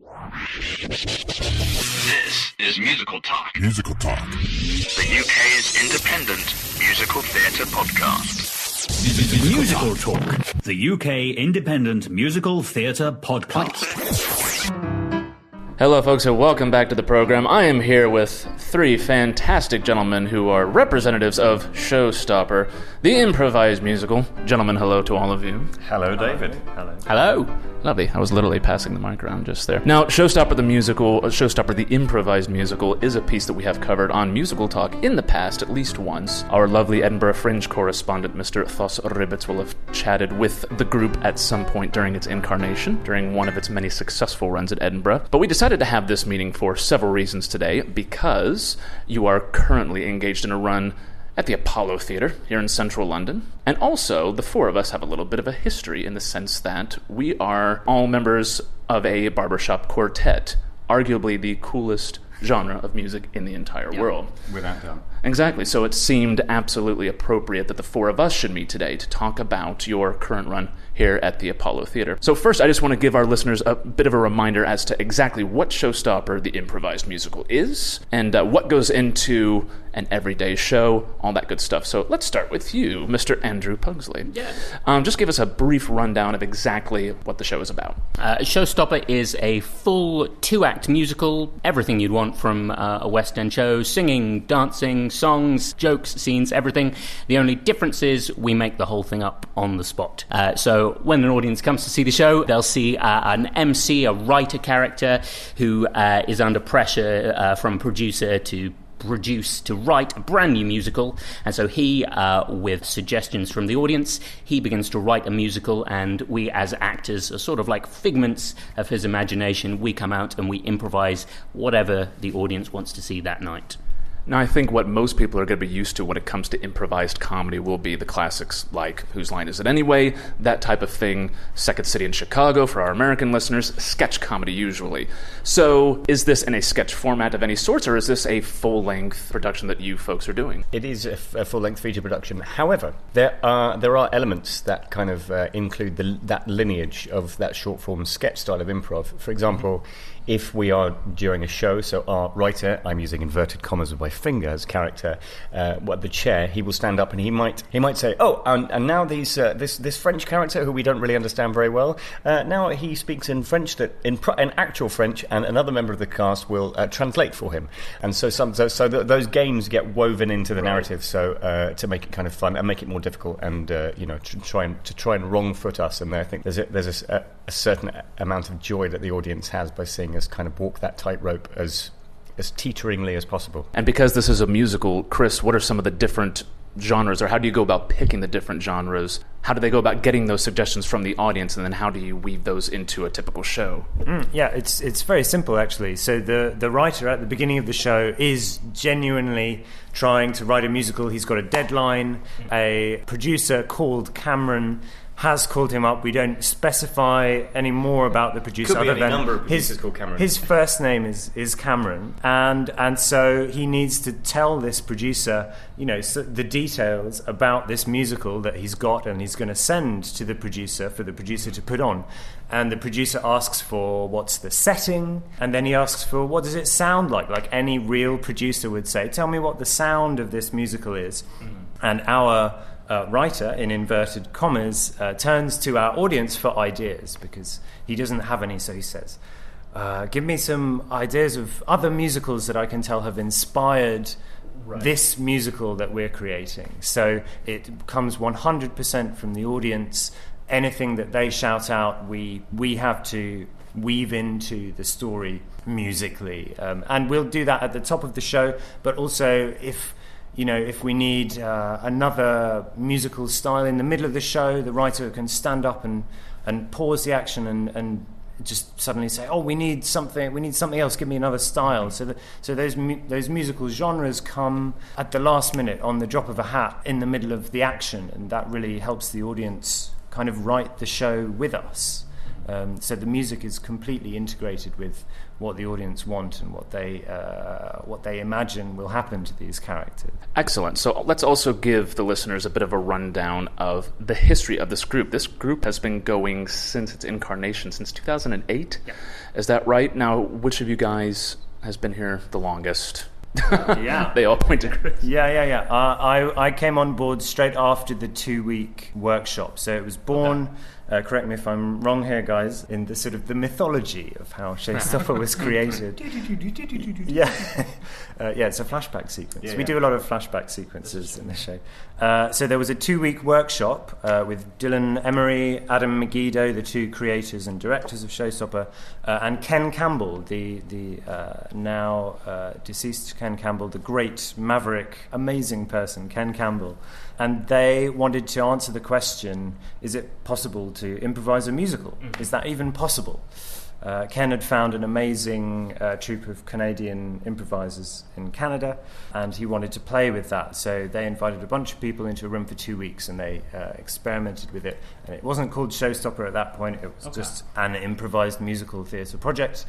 This is Musical Talk. Musical Talk. The UK's independent musical theatre podcast. Musical Talk. The UK independent musical theatre podcast. Hello, folks, and welcome back to the program. I am here with three fantastic gentlemen who are representatives of Showstopper, the improvised musical. Gentlemen, hello to all of you. Hello, David. Hello. Hello. Lovely. I was literally passing the mic around just there. Now, Showstopper the improvised musical, is a piece that we have covered on Musical Talk in the past at least once. Our lovely Edinburgh Fringe correspondent, Mr. Thos Ribbets, will have chatted with the group at some point during its incarnation, during one of its many successful runs at Edinburgh. But we decided to have this meeting for several reasons today, because you are currently engaged in a run at the Apollo Theatre here in central London. And also, the four of us have a little bit of a history in the sense that we are all members of a barbershop quartet, arguably the coolest genre of music in the entire world. Without doubt. Exactly. So it seemed absolutely appropriate that the four of us should meet today to talk about your current run here at the Apollo Theatre. So first, I just want to give our listeners a bit of a reminder as to exactly what Showstopper, the improvised musical, is, and what goes into an everyday show, all that good stuff. So let's start with you, Mr. Andrew Pugsley. Yeah. Just give us a brief rundown of exactly what the show is about. Showstopper is a full 2-act musical, everything you'd want from a West End show, singing, dancing, songs, jokes, scenes, everything. The only difference is we make the whole thing up on the spot. So when an audience comes to see the show, they'll see an MC, a writer character, who is under pressure from a producer to write a brand new musical, and so he, with suggestions from the audience, he begins to write a musical, and we as actors are sort of like figments of his imagination. We come out and we improvise whatever the audience wants to see that night. Now, I think what most people are going to be used to when it comes to improvised comedy will be the classics like Whose Line Is It Anyway, that type of thing, Second City in Chicago for our American listeners, sketch comedy usually. So is this in a sketch format of any sorts, or is this a full-length production that you folks are doing? It is a full-length feature production. However, there are elements that kind of include that lineage of that short-form sketch style of improv. For example, if we are during a show, so our writer, I'm using inverted commas with my finger as character, at the chair, he will stand up and he might say, "Oh, and now this French character who we don't really understand very well, now he speaks in French that in actual French, and another member of the cast will translate for him." And so those games get woven into the narrative, so to make it kind of fun and make it more difficult, and to try and wrong foot us. And I think there's a certain amount of joy that the audience has by seeing us kind of walk that tightrope as teeteringly as possible. And because this is a musical, Chris, what are some of the different genres, or how do you go about picking the different genres? How do they go about getting those suggestions from the audience, and then how do you weave those into a typical show? It's very simple, actually. So the writer at the beginning of the show is genuinely trying to write a musical. He's got a deadline. A producer called Cameron has called him up. We don't specify any more about the producer. Could be other any than number of producers called Cameron. His first name is Cameron, and so he needs to tell this producer, the details about this musical that he's got, and he's going to send to the producer for the producer to put on. And the producer asks for what's the setting, and then he asks for what does it sound like any real producer would say. Tell me what the sound of this musical is. And our writer, in inverted commas, turns to our audience for ideas, because he doesn't have any, so he says, give me some ideas of other musicals that I can tell have inspired this musical that we're creating. So it comes 100% from the audience. Anything that they shout out, we have to weave into the story musically. And we'll do that at the top of the show, but also if we need another musical style in the middle of the show, the writer can stand up and pause the action and just suddenly say, "Oh, we need something else. Give me another style." So those musical genres come at the last minute, on the drop of a hat, in the middle of the action, and that really helps the audience kind of write the show with us. So the music is completely integrated with what the audience want and what they imagine will happen to these characters. Excellent. So let's also give the listeners a bit of a rundown of the history of this group. This group has been going since its incarnation, since 2008. Yeah. Is that right? Now, which of you guys has been here the longest? Yeah. They all point to Chris. Yeah. I came on board straight after the 2-week workshop. So it was born, correct me if I'm wrong here, guys, in the sort of the mythology of how Showstopper was created. Yeah, it's a flashback sequence. We do a lot of flashback sequences in the show. So there was a 2-week workshop with Dylan Emery, Adam Megiddo, the 2 creators and directors of Showstopper, and Ken Campbell, the now deceased Ken Campbell, the great maverick, amazing person, Ken Campbell. And they wanted to answer the question, is it possible to improvise a musical? Is that even possible? Ken had found an amazing troupe of Canadian improvisers in Canada, and he wanted to play with that. So they invited a bunch of people into a room for 2 weeks, and they experimented with it. And it wasn't called Showstopper at that point. It was just an improvised musical theatre project.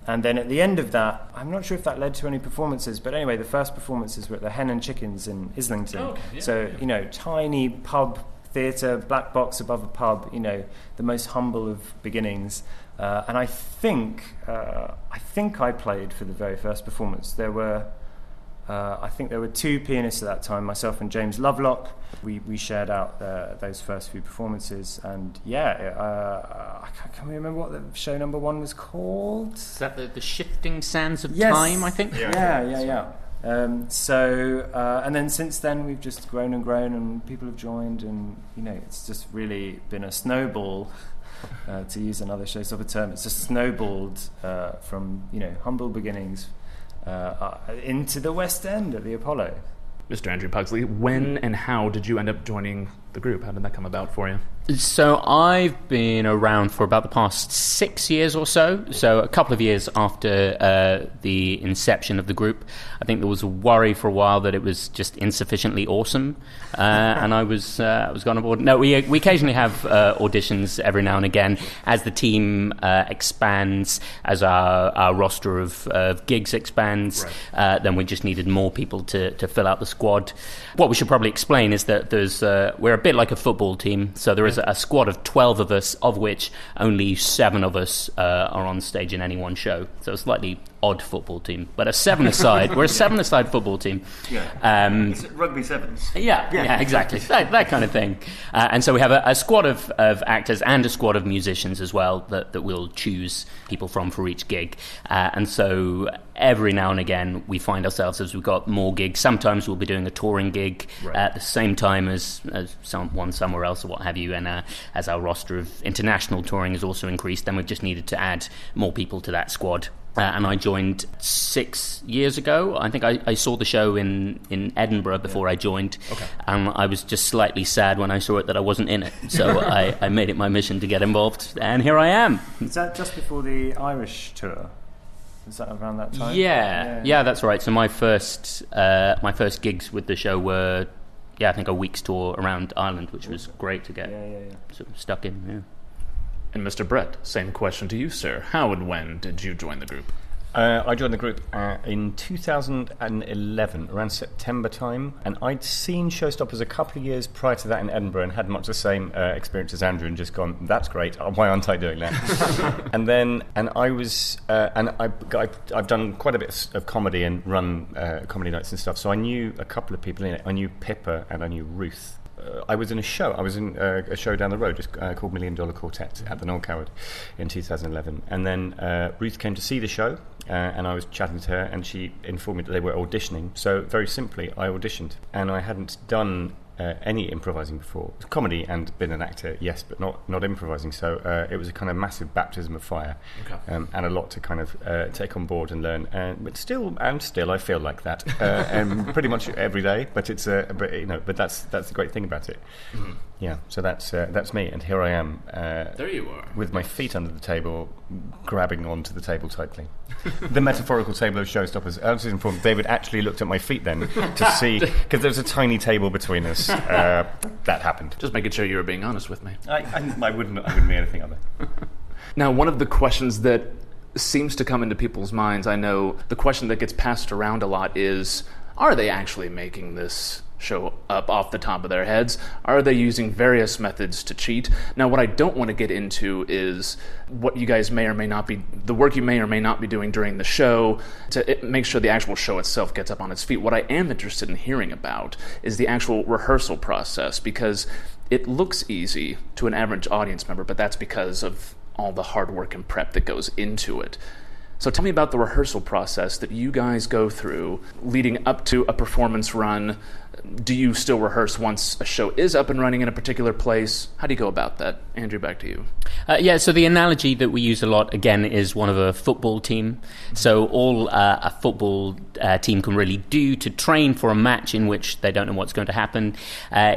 And then at the end of that, I'm not sure if that led to any performances, but anyway, the first performances were at the Hen and Chickens in Islington. Tiny pub theatre, black box above a pub, the most humble of beginnings. And I think I played for the very first performance. There were 2 pianists at that time, myself and James Lovelock. We shared out those first few performances, and can we remember what the show number 1 was called? Is that the Shifting Sands of Time, I think? Yeah. And then since then we've just grown and grown, and people have joined, and it's just really been a snowball. To use another Showstopper term, it's just snowballed from humble beginnings into the West End at the Apollo. Mr. Andrew Pugsley, when and how did you end up joining the group? How did that come about for you? So I've been around for about the past 6 years or so. So a couple of years after the inception of the group, I think there was a worry for a while that it was just insufficiently awesome, and I was gone aboard. No, we occasionally have auditions every now and again as the team expands, as our roster of gigs expands. Right. Then we just needed more people to fill out the squad. What we should probably explain is that we're a bit like a football team, so there is a squad of 12 of us, of which only 7 of us are on stage in any one show. So a slightly odd football team, but we're a 7-a-side football team. Is it rugby sevens? Yeah, exactly. that kind of thing. And so we have a squad of actors and a squad of musicians as well that we'll choose people from for each gig. And so every now and again we find ourselves, as we've got more gigs, sometimes we'll be doing a touring gig at the same time as one somewhere else or what have you, and as our roster of international touring has also increased, then we've just needed to add more people to that squad. And I joined 6 years ago. I think I saw the show in Edinburgh before I joined. Okay. And I was just slightly sad when I saw it that I wasn't in it. So I made it my mission to get involved, and here I am. Is that just before the Irish tour? Is that around that time? Yeah, that's right. So my first gigs with the show were, I think a week's tour around Ireland, which was great to get sort of stuck in. Yeah. And Mr. Brett, same question to you, sir. How and when did you join the group? I joined the group in 2011, around September time, and I'd seen Showstoppers a couple of years prior to that in Edinburgh and had much the same experience as Andrew, and just gone, that's great, why aren't I doing that? I've done quite a bit of comedy and run comedy nights and stuff, so I knew a couple of people in it. I knew Pippa and I knew Ruth. I was in a show. I was in a show down the road just called $1 Million Quartet at the Noel Coward in 2011. And then Ruth came to see the show, and I was chatting to her, and she informed me that they were auditioning. So very simply, I auditioned, and I hadn't done any improvising before. Comedy and been an actor, yes, but not improvising. So it was a kind of massive baptism of fire, and a lot to kind of take on board and learn. But still, I feel like that pretty much every day. But it's but that's the great thing about it. Mm-hmm. Yeah. So that's me, and here I am. There you are, with my feet under the table, grabbing onto the table tightly. The metaphorical table of Showstoppers. I was informed David actually looked at my feet then to see, because there was a tiny table between us. That happened. Just making sure you were being honest with me. I wouldn't be anything other. Now, one of the questions that seems to come into people's minds, I know the question that gets passed around a lot is, are they actually making this show up off the top of their heads? Are they using various methods to cheat? Now, what I don't want to get into is what you guys may or may not be, the work you may or may not be doing during the show to make sure the actual show itself gets up on its feet. What I am interested in hearing about is the actual rehearsal process, because it looks easy to an average audience member, but that's because of all the hard work and prep that goes into it. So tell me about the rehearsal process that you guys go through leading up to a performance run. Do you still rehearse once a show is up and running in a particular place? How do you go about that? Andrew, back to you. So the analogy that we use a lot, again, is one of a football team. So all a football team can really do to train for a match in which they don't know what's going to happen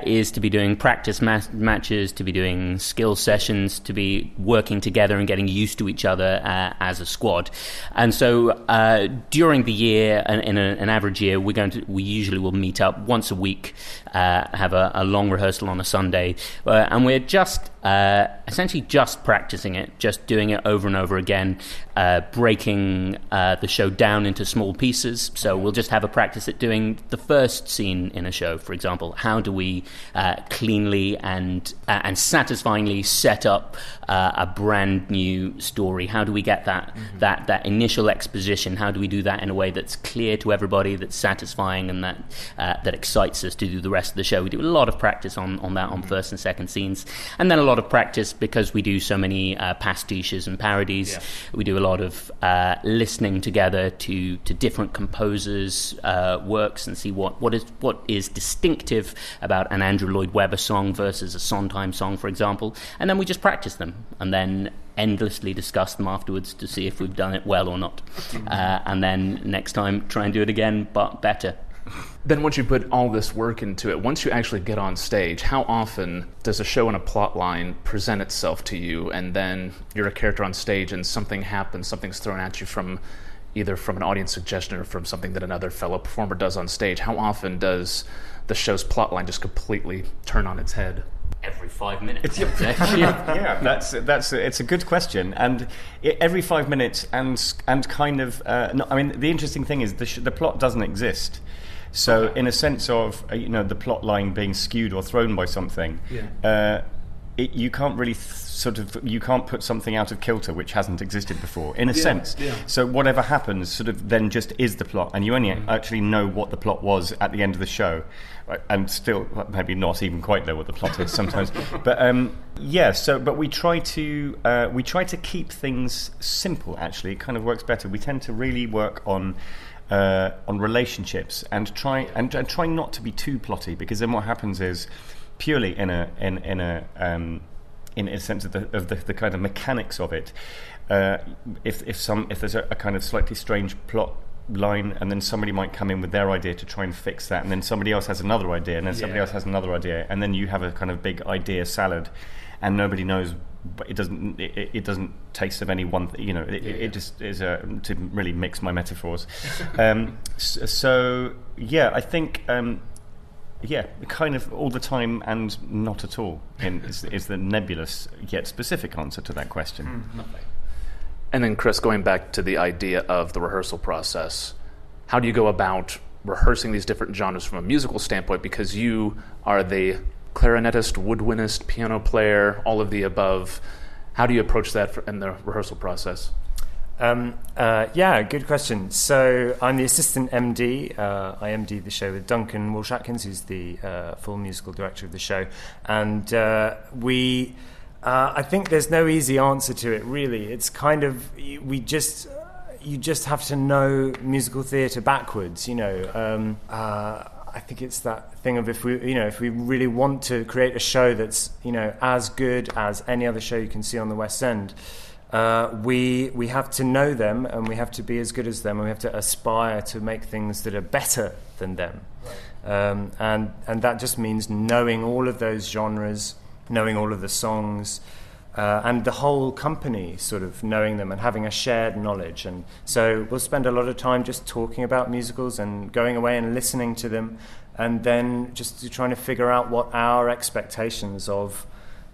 is to be doing practice matches, to be doing skill sessions, to be working together and getting used to each other as a squad. And so during the year, in an average year, we usually will meet up once a week, have a long rehearsal on a Sunday, and we're just essentially just practicing it, just doing it over and over again, breaking the show down into small pieces. So we'll just have a practice at doing the first scene in a show, for example. How do we cleanly and satisfyingly set up a brand new story? How do we get that initial exposition? How do we do that in a way that's clear to everybody, that's satisfying, and that excites us to do the rest of the show? We do a lot of practice on that, on first and second scenes, and then a lot of practice because we do so many pastiches and parodies. Yeah. We do a lot of listening together to different composers' works and see what is distinctive about an Andrew Lloyd Webber song versus a Sondheim song, for example, and then we just practice them and then endlessly discuss them afterwards to see if we've done it well or not, and then next time try and do it again but better. Then once you put all this work into it, once you actually get on stage, how often does a show and a plot line present itself to you, and then you're a character on stage and something happens, something's thrown at you from either from an audience suggestion or from something that another fellow performer does on stage? How often does the show's plot line just completely turn on its head? Every 5 minutes. Yeah, that's it's a good question, and every 5 minutes, and kind of. No, I mean, the interesting thing is the plot doesn't exist. So, in a sense of the plot line being skewed or thrown by something, you can't really you can't put something out of kilter which hasn't existed before, in a sense. Yeah. So whatever happens sort of then just is the plot, and you only actually know what the plot was at the end of the show, right? And still maybe not even quite know what the plot is sometimes. But but we try to keep things simple. Actually, it kind of works better. We tend to really work on relationships and try not to be too plotty, because then what happens is, purely in a sense of the kind of mechanics of it, if there's a kind of slightly strange plot line, and then somebody might come in with their idea to try and fix that, and then somebody else has another idea, and then somebody else has another idea, and then you have a kind of big idea salad, and nobody knows. But it doesn't taste of any one. It just is to really mix my metaphors. So I think kind of all the time and not at all is the nebulous yet specific answer to that question. And then, Chris, going back to the idea of the rehearsal process, how do you go about rehearsing these different genres from a musical standpoint? Because you are the clarinetist, woodwindist, piano player, all of the above. How do you approach that in the rehearsal process? Good question. So I'm the assistant MD. I MD the show with Duncan Walsh-Atkins, who's the full musical director of the show. And I think there's no easy answer to it, really. It's kind of, you just have to know musical theatre backwards, I think it's that thing of if we really want to create a show that's as good as any other show you can see on the West End, we have to know them, and we have to be as good as them, and we have to aspire to make things that are better than them. Right. And that just means knowing all of those genres, knowing all of the songs, and the whole company sort of knowing them and having a shared knowledge. And so we'll spend a lot of time just talking about musicals and going away and listening to them, and then just trying to figure out what our expectations of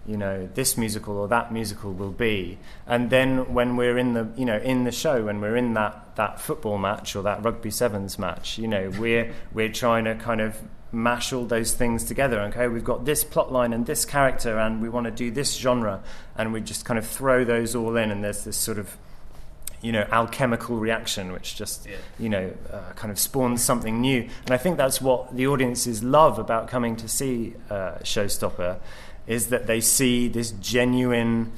this musical or that musical will be. And then when we're in the show, when we're in that football match or that rugby sevens match, we're trying to kind of mash all those things together. Okay, we've got this plot line and this character, and we want to do this genre, and we just kind of throw those all in, and there's this sort of alchemical reaction which just kind of spawns something new. And I think that's what the audiences love about coming to see Showstopper, is that they see this genuine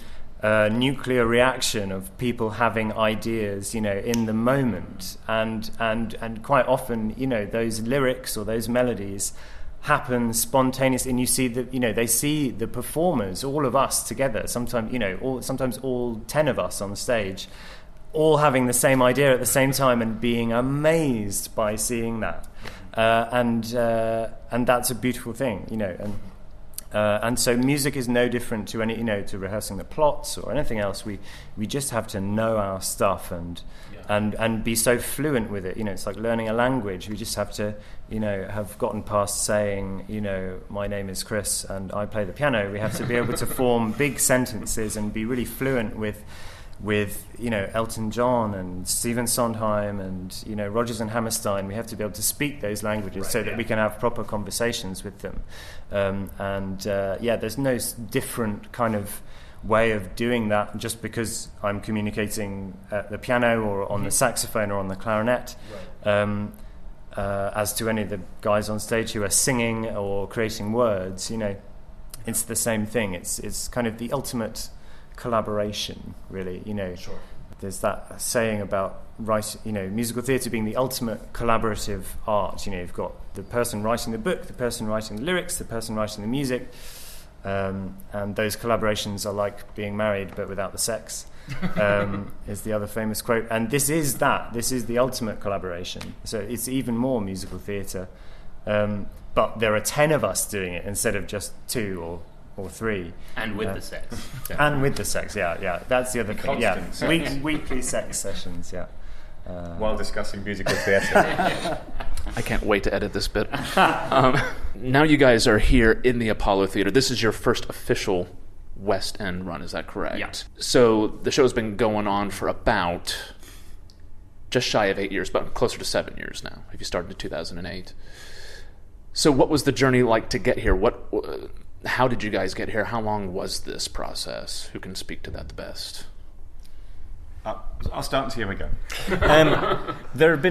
nuclear reaction of people having ideas, in the moment, and quite often, those lyrics or those melodies happen spontaneously, and you see that they see the performers, all of us together, sometimes all 10 of us on stage, all having the same idea at the same time and being amazed by seeing that, and that's a beautiful thing, and so music is no different to any, to rehearsing the plots or anything else. We just have to know our stuff and be so fluent with it. It's like learning a language. We just have to, have gotten past saying, my name is Chris and I play the piano. We have to be able to form big sentences and be really fluent with Elton John and Stephen Sondheim and Rodgers and Hammerstein. We have to be able to speak those languages that we can have proper conversations with them. There's no different kind of way of doing that just because I'm communicating at the piano or on the saxophone or on the clarinet, as to any of the guys on stage who are singing or creating words. It's the same thing. It's kind of the ultimate collaboration, really. Sure. There's that saying about musical theatre being the ultimate collaborative art. You've got the person writing the book, the person writing the lyrics, the person writing the music, and those collaborations are like being married but without the sex, is the other famous quote. And this is the ultimate collaboration. So it's even more musical theatre, but there are 10 of us doing it instead of just 2 or 3, and with the sex, and with the sex, that's the other thing. Weekly sex sessions, while discussing musical theatre. I can't wait to edit this bit. Now you guys are here in the Apollo Theatre. This is your first official West End run, is that correct? Yeah. So the show's been going on for about just shy of 8 years, but closer to 7 years now, if you started in 2008. So what was the journey like to get here? How did you guys get here? How long was this process? Who can speak to that the best? I'll start and see how we go. There have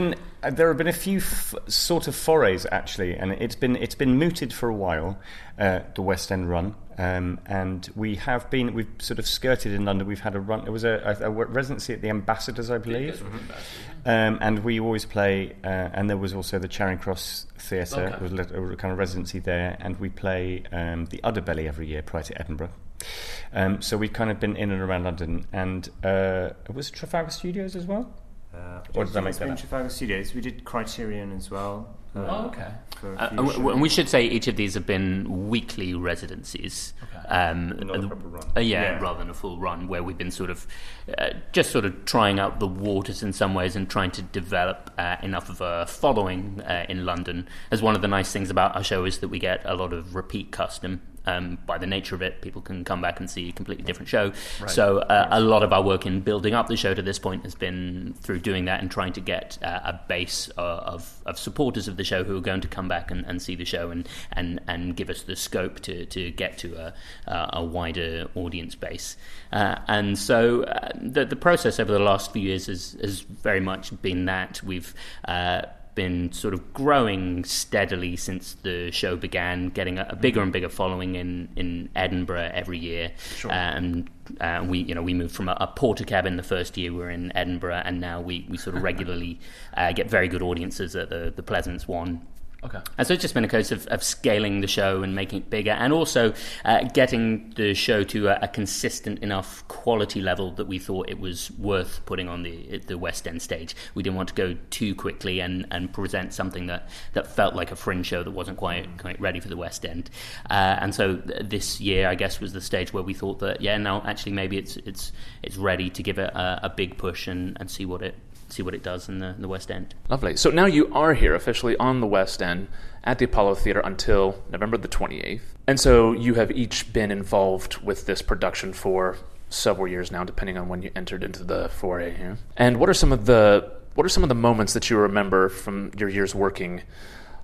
been a few sort of forays, actually, and it's been mooted for a while, the West End run, and we've sort of skirted in London. We've had a run. It was a residency at the Ambassadors, I believe, and we always play. And there was also the Charing Cross Theatre. Okay. It was a kind of residency there, and we play the Udderbelly every year prior to Edinburgh. So we've kind of been in and around London, and was Trafalgar Studios as well? Or did I make that up? Trafalgar Studios. We did Criterion as well. Okay. And we should say each of these have been weekly residencies. Okay. Not a proper run. Rather than a full run, where we've been sort of trying out the waters in some ways and trying to develop enough of a following in London. As one of the nice things about our show is that we get a lot of repeat custom. By the nature of it, people can come back and see a completely different show. Right. So a lot of our work in building up the show to this point has been through doing that and trying to get a base of supporters of the show who are going to come back and see the show and give us the scope to get to a wider audience base. And so the process over the last few years has very much been that. We've been sort of growing steadily since the show began, getting a bigger and bigger following in Edinburgh every year. Sure. And we moved from a porter cabin the first year we were in Edinburgh, and now we sort of regularly get very good audiences at the Pleasance one. Okay. And so it's just been a case of scaling the show and making it bigger, and also getting the show to a consistent enough quality level that we thought it was worth putting on the West End stage. We didn't want to go too quickly and present something that felt like a fringe show that wasn't quite ready for the West End. And so this year, I guess, was the stage where we thought that actually maybe it's ready to give it a big push and see what it does in the West End. Lovely. So now you are here officially on the West End. then at the Apollo Theatre until November the 28th. And so you have each been involved with this production for several years now, depending on when you entered into the foray here. And what are some of the moments that you remember from your years working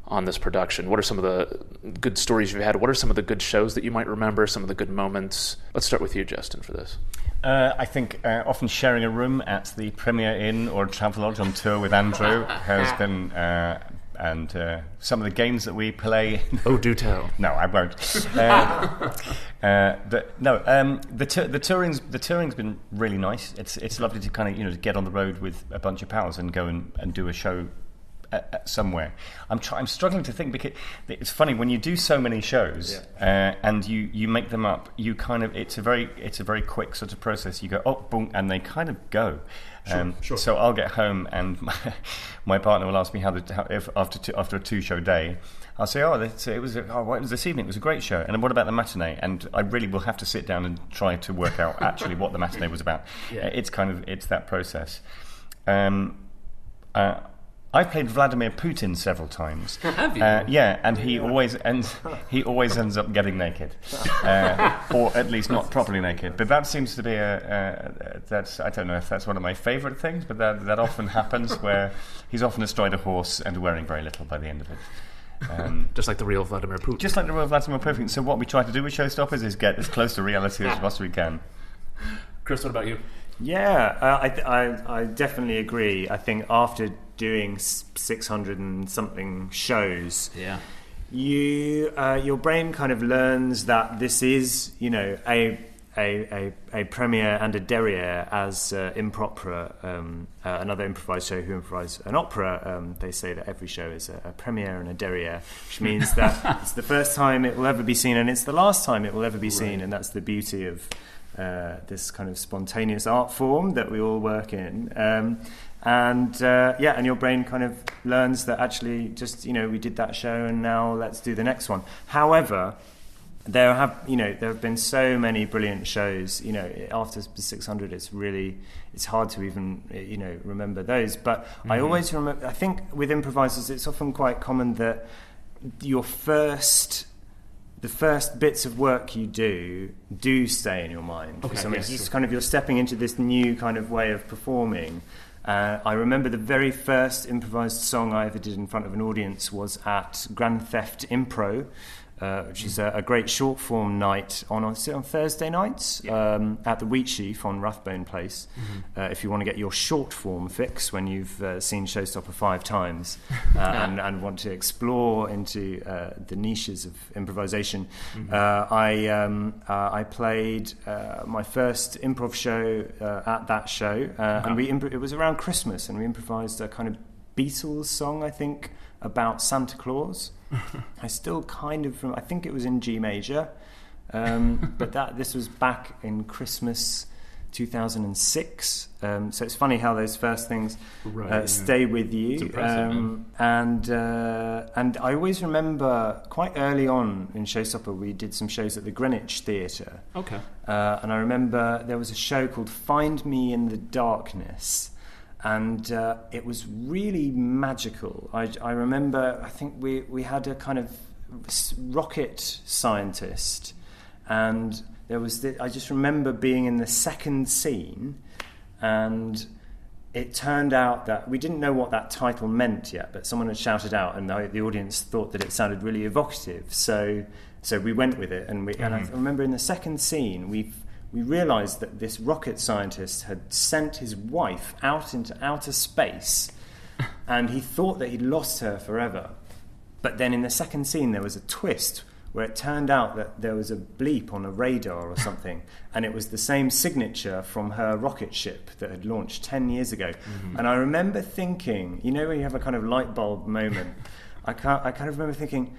on this production? What are some of the good stories you've had? What are some of the good shows that you might remember, some of the good moments? Let's start with you, Justin, for this. I think often sharing a room at the Premier Inn or Travelodge on tour with Andrew has been... and some of the games that we play... Oh, do tell. No, I won't. The touring's been really nice. It's lovely to kind of to get on the road with a bunch of pals and go and do a show somewhere. I'm struggling to think, because it's funny when you do so many shows and you make them up. You kind of it's a very quick sort of process. You go boom, and they kind of go. Sure. So I'll get home and my partner will ask me if after a 2-show day, I'll say, it was this evening. It was a great show. And what about the matinee? And I really will have to sit down and try to work out actually what the matinee was about. Yeah. It's that process. I've played Vladimir Putin several times. Have you? Yeah, and he always ends up getting naked, or at least not properly naked. But that seems to be I don't know if that's one of my favourite things, but that often happens, where he's often astride a horse and wearing very little by the end of it. Just like the real Vladimir Putin. Just like the real Vladimir Putin. So what we try to do with Showstoppers is get as close to reality as much as we can. Chris, what about you? Yeah, I definitely agree. I think after doing 600 and something shows, your brain kind of learns that this is, a premiere and a derriere, as Impropera, another improvised show who improvised an opera. They say that every show is a premiere and a derriere, which means that it's the first time it will ever be seen and it's the last time it will ever be seen, and that's the beauty of this kind of spontaneous art form that we all work in. And your brain kind of learns that actually just, we did that show and now let's do the next one. However, there have been so many brilliant shows, after 600 it's hard to even, remember those. But I always remember, I think with improvisers it's often quite common that the first bits of work you do stay in your mind. Okay, it's just kind of, you're stepping into this new kind of way of performing. I remember the very first improvised song I ever did in front of an audience was at Grand Theft Impro, which is a great short form night on Thursday nights at the Wheat Sheaf on Rathbone Place. If you want to get your short form fix when you've seen Showstopper 5 times and want to explore into the niches of improvisation, I played my first improv show at that show, and it was around Christmas, and we improvised a kind of Beatles song, I think, about Santa Claus. I still kind of I think it was in G major, but this was back in Christmas 2006. So it's funny how those first things stay with you. It's impressive, and I always remember quite early on in Showstopper we did some shows at the Greenwich Theatre. Okay. And I remember there was a show called Find Me in the Darkness. And it was really magical. I remember, I think we had a kind of rocket scientist, and there was I just remember being in the second scene, and it turned out that we didn't know what that title meant yet, but someone had shouted out, and the audience thought that it sounded really evocative. So we went with it, and I remember in the second scene we realised that this rocket scientist had sent his wife out into outer space, and he thought that he'd lost her forever. But then in the second scene there was a twist where it turned out that there was a bleep on a radar or something, and it was the same signature from her rocket ship that had launched 10 years ago. And I remember thinking, when you have a kind of light bulb moment, I kind of remember thinking,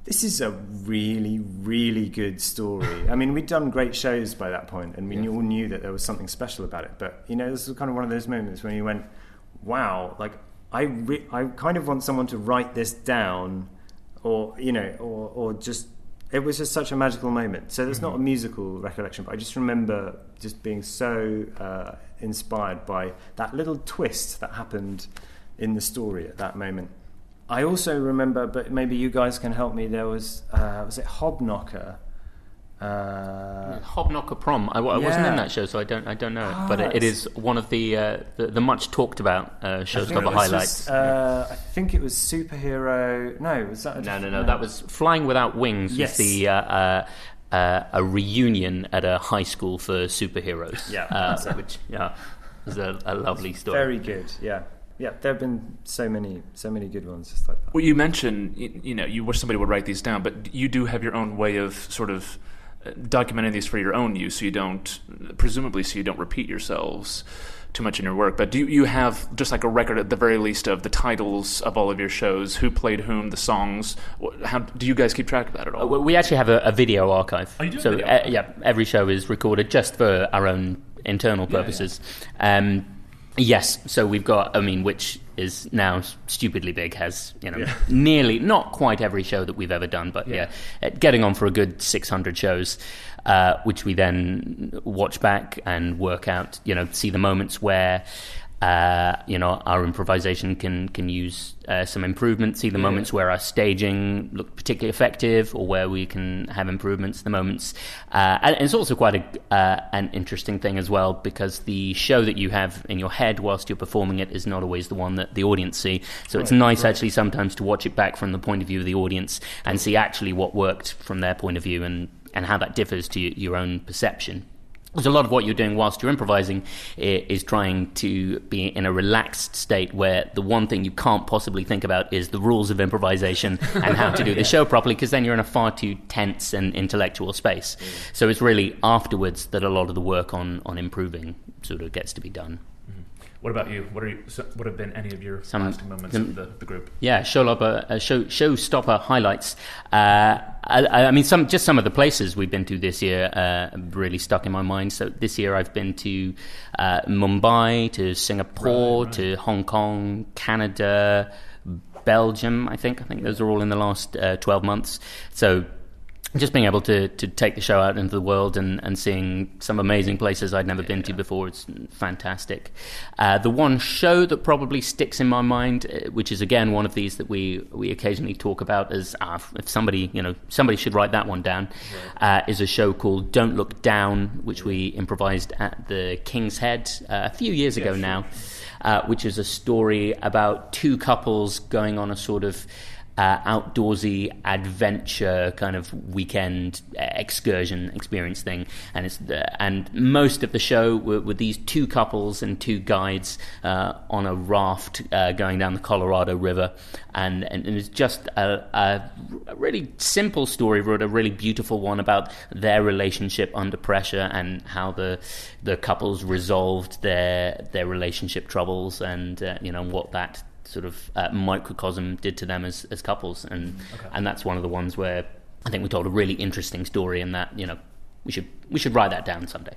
this is a really, really good story. I mean, we'd done great shows by that point, and we all knew that there was something special about it. But, this was kind of one of those moments when you went, wow, like, I kind of want someone to write this down, or just, it was just such a magical moment. So there's not a musical recollection, but I just remember just being so inspired by that little twist that happened in the story at that moment. I also remember, but maybe you guys can help me. There was it Hobknocker? Hobknocker Prom. I wasn't in that show, so I don't know it. But it is one of the much talked about Showstopper highlights. I think it was Superhero. No, was that? No. That was Flying Without Wings. Yes. Was the a reunion at a high school for superheroes. Yeah, which is a lovely story. Very good. Yeah. Yeah, there have been so many good ones just like that. Well, you mentioned, you wish somebody would write these down, but you do have your own way of sort of documenting these for your own use, so you don't repeat yourselves too much in your work. But do you have just like a record at the very least of the titles of all of your shows, who played whom, the songs? How do you guys keep track of that at all? We actually have a video archive. Oh, you do? So every show is recorded just for our own internal purposes. Yeah. Yes, so we've got, which is now stupidly big, has, nearly, not quite every show that we've ever done, but getting on for a good 600 shows, which we then watch back and work out, see the moments where, our improvisation can use some improvement, see the moments where our staging looked particularly effective or where we can have improvements, the moments. And it's also quite an interesting thing as well, because the show that you have in your head whilst you're performing it is not always the one that the audience see. So it's nice actually sometimes to watch it back from the point of view of the audience and see actually what worked from their point of view and how that differs to your own perception. Because a lot of what you're doing whilst you're improvising is trying to be in a relaxed state where the one thing you can't possibly think about is the rules of improvisation and how to do the show properly, because then you're in a far too tense and intellectual space. So it's really afterwards that a lot of the work on improving sort of gets to be done. What about you? What have been any of your lasting moments of the group? Yeah, Showstopper highlights. Some of the places we've been to this year really stuck in my mind. So this year I've been to Mumbai, to Singapore, to Hong Kong, Canada, Belgium. I think those are all in the last 12 months. So just being able to take the show out into the world and seeing some amazing places I'd never been to before, it's fantastic. The one show that probably sticks in my mind, which is again one of these that we occasionally talk about as if somebody should write that one down, is a show called Don't Look Down, which we improvised at the King's Head a few years ago now, which is a story about two couples going on a sort of outdoorsy adventure kind of weekend excursion experience thing, and most of the show were these two couples and two guides on a raft going down the Colorado River, and it's just a really simple story, but a really beautiful one about their relationship under pressure and how the couples resolved their relationship troubles, and what that sort of microcosm did to them as couples, and that's one of the ones where I think we told a really interesting story, and that we should write that down someday.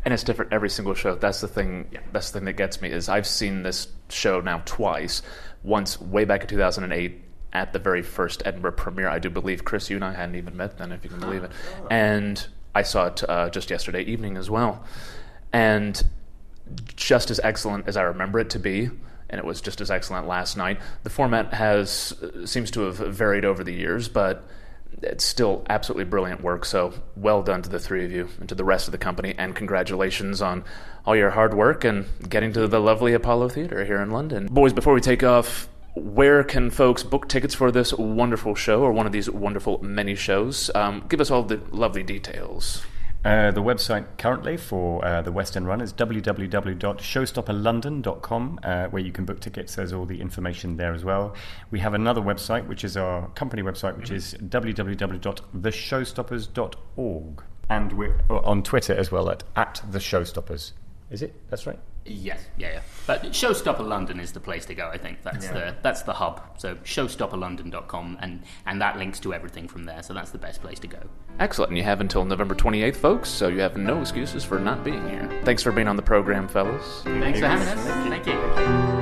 And it's different every single show. That's the thing. That's the thing that gets me is I've seen this show now twice. Once way back in 2008 at the very first Edinburgh premiere. I do believe, Chris, you and I hadn't even met then, if you can believe it. And I saw it just yesterday evening as well, and just as excellent as I remember it to be. And it was just as excellent last night. The format seems to have varied over the years, but it's still absolutely brilliant work. So well done to the three of you and to the rest of the company, and congratulations on all your hard work and getting to the lovely Apollo Theatre here in London. Boys, before we take off, where can folks book tickets for this wonderful show, or one of these wonderful many shows? Give us all the lovely details. The website currently for the West End run is www.showstopperlondon.com, where you can book tickets. There's all the information there as well. We have another website, which is our company website, which is www.theshowstoppers.org. And we're on Twitter as well at the Showstoppers. Is it? That's right? Yes, yeah. But Showstopper London is the place to go, I think. That's the hub. So showstopperlondon.com, and that links to everything from there, so that's the best place to go. Excellent. And you have until November 28th, folks, so you have no excuses for not being here. Thanks for being on the program, fellas. Thanks for having us. Thank you.